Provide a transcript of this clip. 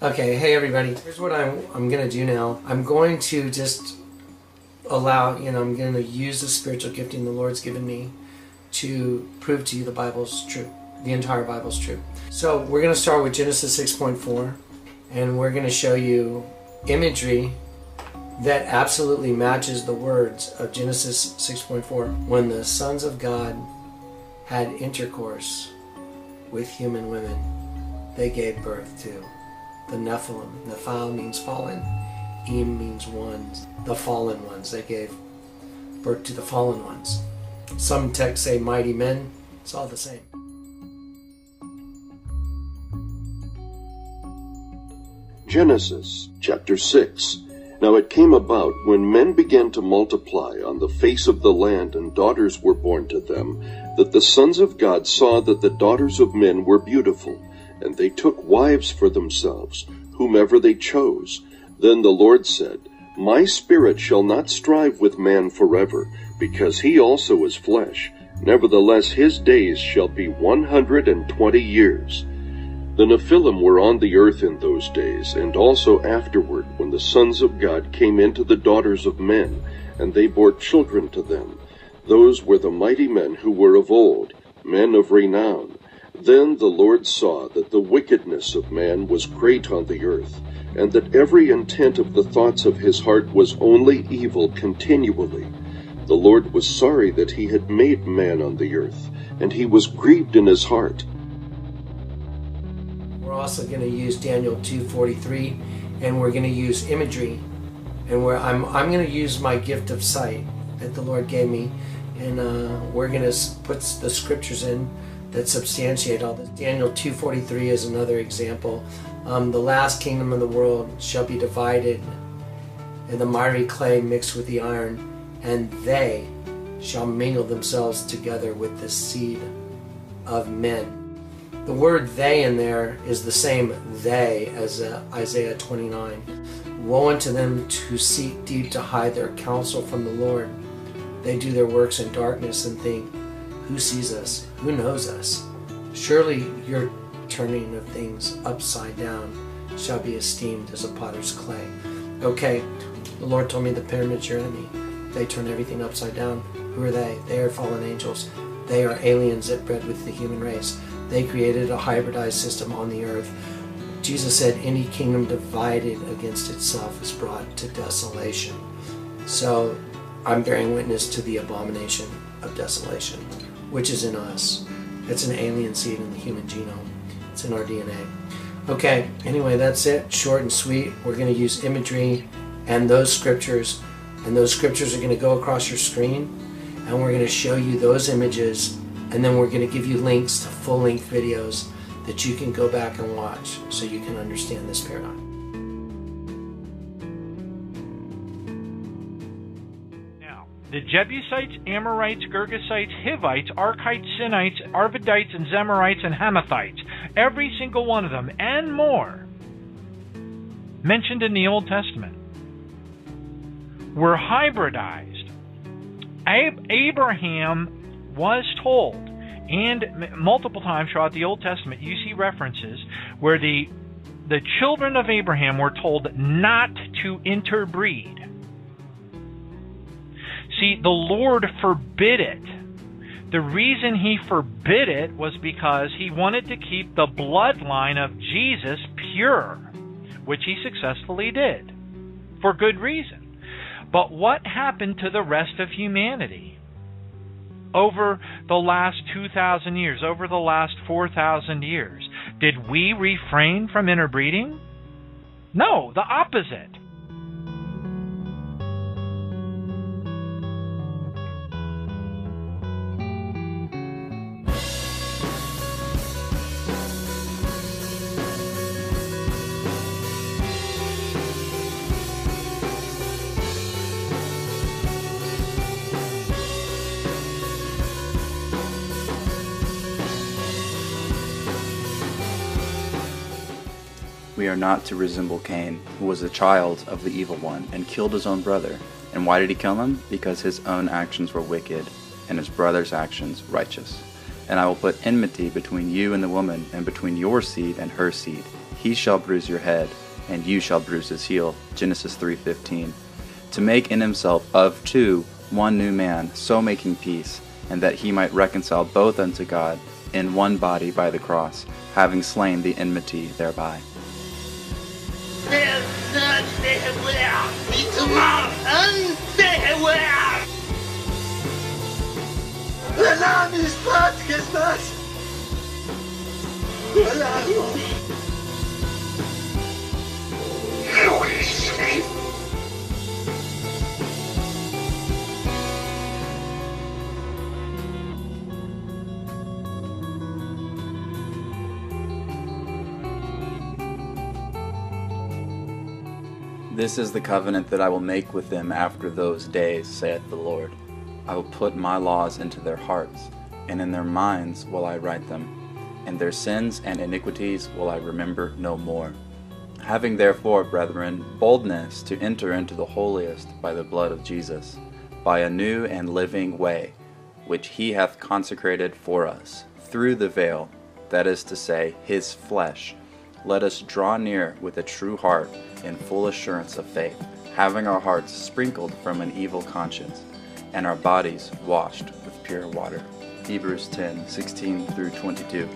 Okay, hey everybody. Here's what I'm going to do now. I'm going to just allow, I'm going to use the spiritual gifting the Lord's given me to prove to you the Bible's true. The entire Bible's true. So we're going to start with Genesis 6.4, and we're going to show you imagery that absolutely matches the words of Genesis 6.4. When the sons of God had intercourse with human women, they gave birth to the Nephilim. Nephil means fallen. Em means ones. The fallen ones. They gave birth to the fallen ones. Some texts say mighty men. It's all the same. Genesis chapter 6. Now it came about, when men began to multiply on the face of the land, and daughters were born to them, that the sons of God saw that the daughters of men were beautiful, and they took wives for themselves, whomever they chose. Then the Lord said, My spirit shall not strive with man forever, because he also is flesh. Nevertheless his days shall be 120 years. The Nephilim were on the earth in those days, and also afterward, when the sons of God came into the daughters of men, and they bore children to them. Those were the mighty men who were of old, men of renown. Then the Lord saw that the wickedness of man was great on the earth, and that every intent of the thoughts of his heart was only evil continually. The Lord was sorry that he had made man on the earth, and he was grieved in his heart. We're also going to use Daniel 2:43, and we're going to use imagery, and I'm going to use my gift of sight that the Lord gave me, and we're going to put the scriptures in that substantiate all this. Daniel 2:43 is another example. The last kingdom of the world shall be divided, and the miry clay mixed with the iron, and they shall mingle themselves together with the seed of men. The word they in there is the same they as Isaiah 29. Woe unto them who seek deep to hide their counsel from the Lord. They do their works in darkness and think, who sees us? Who knows us? Surely your turning of things upside down shall be esteemed as a potter's clay. Okay, the Lord told me the pyramid's your enemy. They turn everything upside down. Who are they? They are fallen angels. They are aliens that bred with the human race. They created a hybridized system on the earth. Jesus said any kingdom divided against itself is brought to desolation. So I'm bearing witness to the abomination of desolation, which is in us. It's an alien seed in the human genome. It's in our DNA. Okay, anyway, that's it. Short and sweet. We're going to use imagery and those scriptures are going to go across your screen, and we're going to show you those images, and then we're going to give you links to full-length videos that you can go back and watch so you can understand this paradigm. Now, the Jebusites, Amorites, Girgasites, Hivites, Arkites, Sinites, Arvadites, and Zemarites, and Hamathites, every single one of them, and more, mentioned in the Old Testament, were hybridized. Abraham was told, and multiple times throughout the Old Testament you see references where the children of Abraham were told not to interbreed. See, the Lord forbid it. The reason he forbid it was because he wanted to keep the bloodline of Jesus pure, which he successfully did, for good reason. But what happened to the rest of humanity? Over the last 2,000 years, over the last 4,000 years, did we refrain from interbreeding? No, the opposite. We are not to resemble Cain, who was a child of the evil one, and killed his own brother. And why did he kill him? Because his own actions were wicked, and his brother's actions righteous. And I will put enmity between you and the woman, and between your seed and her seed. He shall bruise your head, and you shall bruise his heel. Genesis 3:15. To make in himself of two one new man, so making peace, and that he might reconcile both unto God in one body by the cross, having slain the enmity thereby. This is the covenant that I will make with them after those days, saith the Lord. I will put my laws into their hearts, and in their minds will I write them, and their sins and iniquities will I remember no more. Having therefore, brethren, boldness to enter into the holiest by the blood of Jesus, by a new and living way, which he hath consecrated for us, through the veil, that is to say, his flesh, let us draw near with a true heart in full assurance of faith, having our hearts sprinkled from an evil conscience, and our bodies washed with pure water. Hebrews 10:16 through 22.